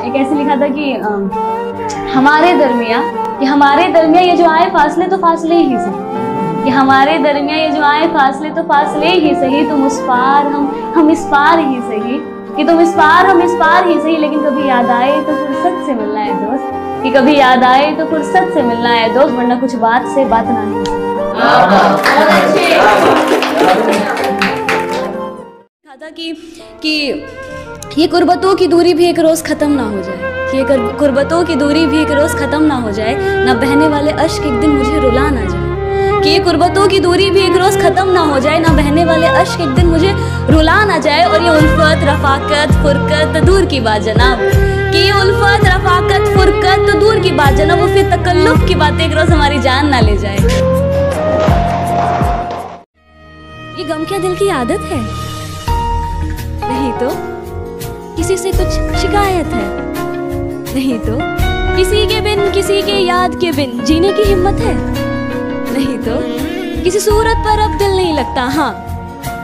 एक ऐसे लिखा था कि हमारे दरमिया ये जो आए फासले तो फासले ही सही, कि हमारे दरमिया ये जो आए फासले तो फासले ही सही, तुम उस पार हम इस पार ही सही, कि तुम इस पार हम इस पार ही सही, लेकिन कभी याद आए तो फुर्सत से मिलना है दोस्त, कि कभी याद आए तो फुर्सत से मिलना है दोस्त, वरना कुछ बात से बात ना है। था कि ये कुर्बतों की दूरी भी एक रोज खत्म ना हो जाए, कि ये कुर्बतों की दूरी भी एक रोज खत्म ना हो जाए, ना बहने वाले अश्क एक दिन मुझे रुला ना जाए, कि ये कुर्बतों की दूरी भी एक रोज खत्म ना हो जाए, ना बहने वाले अश्क एक दिन मुझे रुला ना जाए। और ये उल्फत रफाकत फुरकत दूर की बात जनाब, कि ये उल्फत रफाकत फुरकत दूर की बात जनाब, वो फिर तकल्लुफ की बातें एक रोज हमारी जान ना ले जाए। ये गम क्या दिल की आदत है? नहीं तो किसी से कुछ शिकायत है? नहीं तो किसी के बिन किसी के याद के बिन जीने की हिम्मत है? नहीं तो किसी सूरत पर अब दिल नहीं लगता, हाँ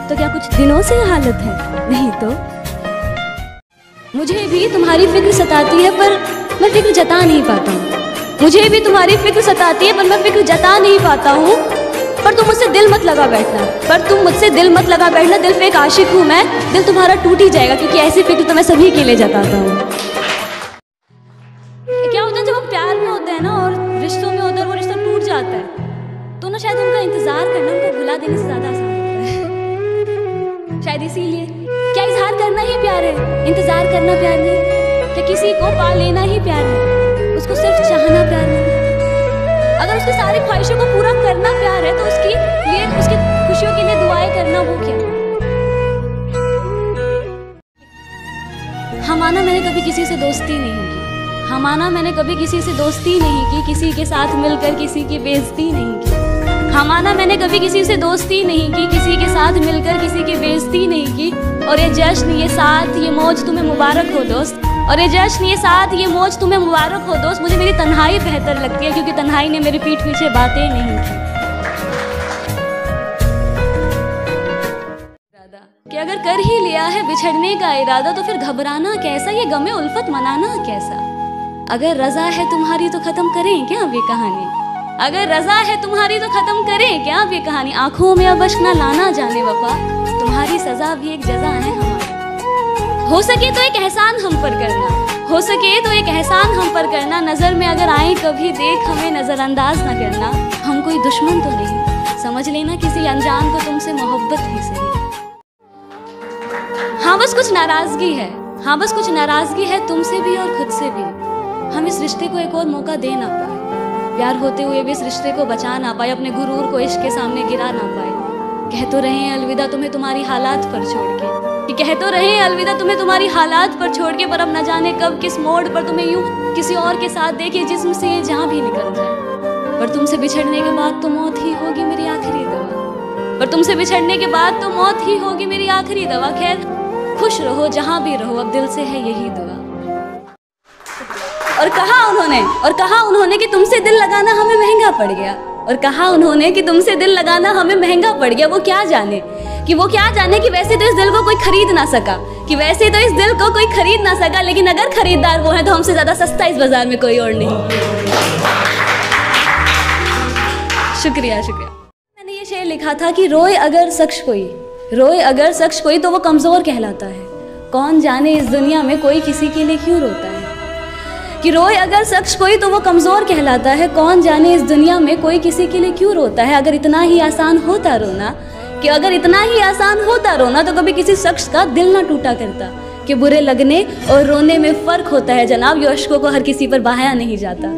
तो क्या कुछ दिनों से हालत है? नहीं तो मुझे भी तुम्हारी फिक्र सताती है पर मैं फिक्र जता नहीं पाता हूँ, मुझे भी तुम्हारी फिक्र सताती है पर मैं फिक्र जता नहीं पाता हूँ, पर तुम मुझसे दिल मत लगा बैठना, पर तुम मुझसे दिल मत लगा बैठना, दिल पे एक आशिक हूँ मैं, दिल तुम्हारा टूट ही जाएगा, क्योंकि ऐसी फिक्र तो मैं सभी के लिए जताता हूँ। क्या होता है जब हम प्यार में होते हैं ना और रिश्तों में होते हैं और वो रिश्ता टूट जाता है, तो ना शायद उनका इंतजार करना उनको भुला देने से ज्यादा आसान होता है। शायद इसीलिए क्या इजहार करना ही प्यार है, इंतजार करना प्यार नहीं? क्या किसी को पा लेना ही प्यार है, उसको सिर्फ चाहना प्यार नहीं? अगर उसकी सारी ख्वाहिशों को पूरा करना प्यार है तो उसकी लिए उसकी खुशियों के लिए दुआएं करना वो क्या? हाँ माना मैंने कभी किसी से दोस्ती नहीं की, हाँ माना मैंने कभी किसी से दोस्ती नहीं की, किसी के साथ मिलकर किसी की बेइज्जती नहीं की, हाँ माना मैंने कभी किसी से दोस्ती नहीं की, किसी के साथ मिलकर किसी की बेइज्जती नहीं की। और ये जश्न ये साथ ये मौज तुम्हें मुबारक हो दोस्त, और ये जश्न ये साथ ये मौज तुम्हें मुबारक हो दोस्त। मुझे मेरी तन्हाई बेहतर लगती है, क्योंकि तन्हाई ने मेरी पीठ पीछे बातें नहीं की। कि अगर कर ही लिया है बिछड़ने का इरादा तो फिर घबराना कैसा, ये गमे उल्फत मनाना कैसा। अगर रजा है तुम्हारी तो खत्म करें क्या अब ये कहानी, अगर रजा है तुम्हारी तो खत्म करें क्या अब ये कहानी। आंखों में अब अश्क ना लाना जाने वफा, तुम्हारी सजा भी एक जजा है हमारी। हो सके तो एक एहसान हम पर करना, हो सके तो एक एहसान हम पर करना, नजर में अगर आए कभी देख हमें नजरअंदाज ना करना। हम कोई दुश्मन तो नहीं, समझ लेना किसी अनजान को तुमसे मोहब्बत ही सही। हाँ बस कुछ नाराजगी है, हाँ बस कुछ नाराजगी है तुमसे भी और खुद से भी। हम इस रिश्ते को एक और मौका दे ना पाए, प्यार होते हुए भी इस रिश्ते को बचा ना पाए, अपने गुरूर को इश्क के सामने गिरा ना पाए। कह तो रहे हैं अलविदा तुम्हें तुम्हारी हालात पर छोड़ के, कि कह तो रहे हैं अलविदा तुम्हें तुम्हारी हालात पर छोड़ के, पर अब न जाने कब किस मोड़ पर तुम्हें यूं किसी और के साथ देखे जिस्म से ये जहां भी निकल जाए। पर तुमसे बिछड़ने के बाद तो मौत ही होगी मेरी आखिरी दवा, पर तुमसे बिछड़ने के बाद तो मौत ही होगी मेरी आखिरी दवा। खैर खुश रहो जहां भी रहो, अब दिल से है यही दुआ। और कहा उन्होंने कि तुमसे दिल लगाना हमें महंगा पड़ गया, और कहा उन्होंने कि तुमसे दिल लगाना हमें महंगा पड़ गया। वो क्या जाने कि वैसे तो इस दिल को कोई खरीद ना सका, कि वैसे तो इस दिल को कोई खरीद ना सका, लेकिन अगर खरीदार वो है तो हमसे ज्यादा सस्ता इस बाजार में कोई और नहीं। शुक्रिया शुक्रिया। मैंने ये शेर लिखा था कि रोए अगर शख्स कोई तो वो कमजोर कहलाता है, कौन जाने इस दुनिया में कोई किसी के लिए क्यों रोता है। कि रोए अगर शख्स कोई तो वो कमजोर कहलाता है, कौन जाने इस दुनिया में कोई किसी के लिए क्यों रोता है। अगर इतना ही आसान होता रोना, कि अगर इतना ही आसान होता रोना तो कभी किसी शख्स का दिल ना टूटा करता। कि बुरे लगने और रोने में फर्क होता है जनाब, ये अश्कों को हर किसी पर बहाया नहीं जाता।